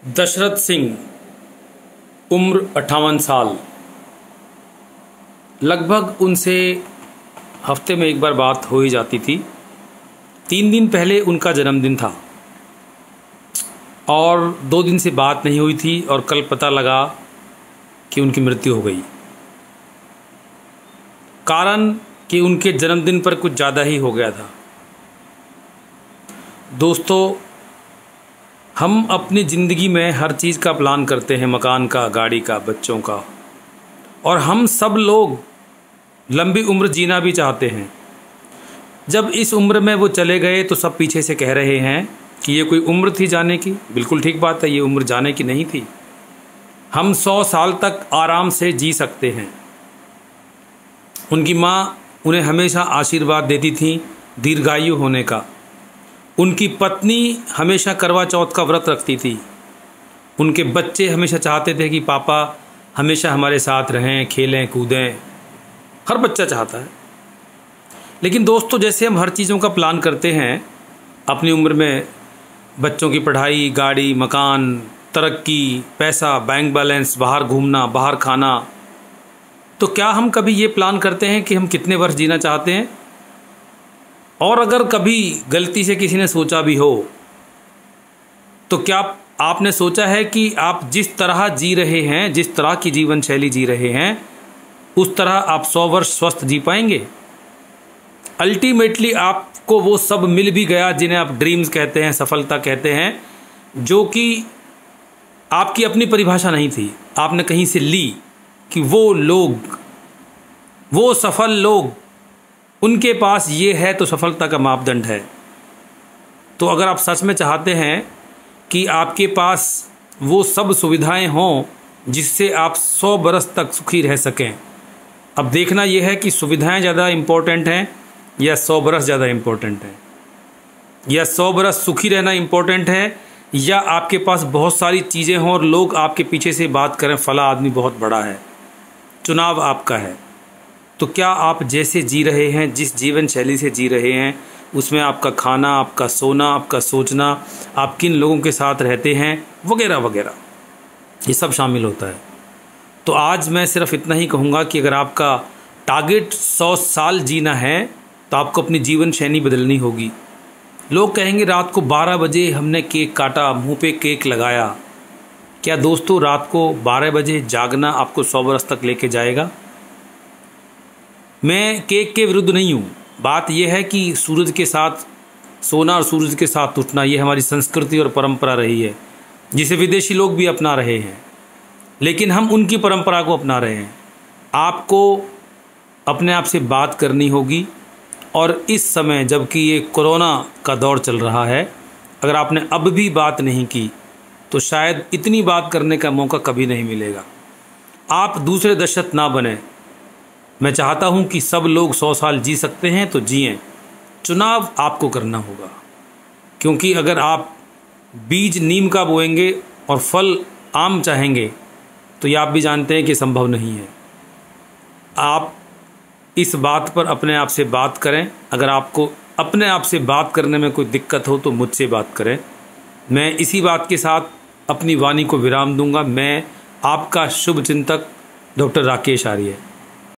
दशरथ सिंह, उम्र 58 साल। लगभग उनसे हफ्ते में एक बार बात हो ही जाती थी। 3 दिन पहले उनका जन्मदिन था और 2 दिन से बात नहीं हुई थी और कल पता लगा कि उनकी मृत्यु हो गई। कारण कि उनके जन्मदिन पर कुछ ज़्यादा ही हो गया था। दोस्तों, हम अपनी ज़िंदगी में हर चीज़ का प्लान करते हैं, मकान का, गाड़ी का, बच्चों का, और हम सब लोग लंबी उम्र जीना भी चाहते हैं। जब इस उम्र में वो चले गए तो सब पीछे से कह रहे हैं कि ये कोई उम्र थी जाने की। बिल्कुल ठीक बात है, ये उम्र जाने की नहीं थी। हम 100 साल तक आराम से जी सकते हैं। उनकी माँ उन्हें हमेशा आशीर्वाद देती थी दीर्घायु होने का। उनकी पत्नी हमेशा करवा चौथ का व्रत रखती थी। उनके बच्चे हमेशा चाहते थे कि पापा हमेशा हमारे साथ रहें, खेलें कूदें। हर बच्चा चाहता है। लेकिन दोस्तों, जैसे हम हर चीज़ों का प्लान करते हैं अपनी उम्र में, बच्चों की पढ़ाई, गाड़ी, मकान, तरक्की, पैसा, बैंक बैलेंस, बाहर घूमना, बाहर खाना, तो क्या हम कभी ये प्लान करते हैं कि हम कितने वर्ष जीना चाहते हैं? और अगर कभी गलती से किसी ने सोचा भी हो तो क्या आपने सोचा है कि आप जिस तरह जी रहे हैं, जिस तरह की जीवन शैली जी रहे हैं, उस तरह आप 100 वर्ष स्वस्थ जी पाएंगे? अल्टीमेटली आपको वो सब मिल भी गया जिन्हें आप ड्रीम्स कहते हैं, सफलता कहते हैं, जो कि आपकी अपनी परिभाषा नहीं थी। आपने कहीं से ली कि वो लोग, वो सफल लोग, उनके पास ये है तो सफलता का मापदंड है। तो अगर आप सच में चाहते हैं कि आपके पास वो सब सुविधाएं हों जिससे आप 100 बरस तक सुखी रह सकें, अब देखना यह है कि सुविधाएं ज़्यादा इम्पोर्टेंट हैं या 100 बरस ज़्यादा इम्पोर्टेंट है, या 100 बरस सुखी रहना इम्पोर्टेंट है, या आपके पास बहुत सारी चीज़ें हों और लोग आपके पीछे से बात करें फला आदमी बहुत बड़ा है। चुनाव आपका है। तो क्या आप जैसे जी रहे हैं, जिस जीवन शैली से जी रहे हैं, उसमें आपका खाना, आपका सोना, आपका सोचना, आप किन लोगों के साथ रहते हैं, वगैरह वगैरह, ये सब शामिल होता है। तो आज मैं सिर्फ इतना ही कहूँगा कि अगर आपका टारगेट 100 साल जीना है तो आपको अपनी जीवन शैली बदलनी होगी। लोग कहेंगे रात को 12 बजे हमने केक काटा, मुंह पे केक लगाया। क्या दोस्तों, रात को 12 बजे जागना आपको 100 बरस तक लेके जाएगा? मैं केक के विरुद्ध नहीं हूँ। बात यह है कि सूरज के साथ सोना और सूरज के साथ उठना, ये हमारी संस्कृति और परंपरा रही है, जिसे विदेशी लोग भी अपना रहे हैं, लेकिन हम उनकी परंपरा को अपना रहे हैं। आपको अपने आप से बात करनी होगी। और इस समय जबकि ये कोरोना का दौर चल रहा है, अगर आपने अब भी बात नहीं की तो शायद इतनी बात करने का मौका कभी नहीं मिलेगा। आप दूसरे दशरथ ना बने। मैं चाहता हूं कि सब लोग 100 साल जी सकते हैं तो जिएं। चुनाव आपको करना होगा, क्योंकि अगर आप बीज नीम का बोएंगे और फल आम चाहेंगे तो ये आप भी जानते हैं कि संभव नहीं है। आप इस बात पर अपने आप से बात करें। अगर आपको अपने आप से बात करने में कोई दिक्कत हो तो मुझसे बात करें। मैं इसी बात के साथ अपनी वाणी को विराम दूंगा। मैं आपका शुभ चिंतक डॉक्टर राकेश आर्य।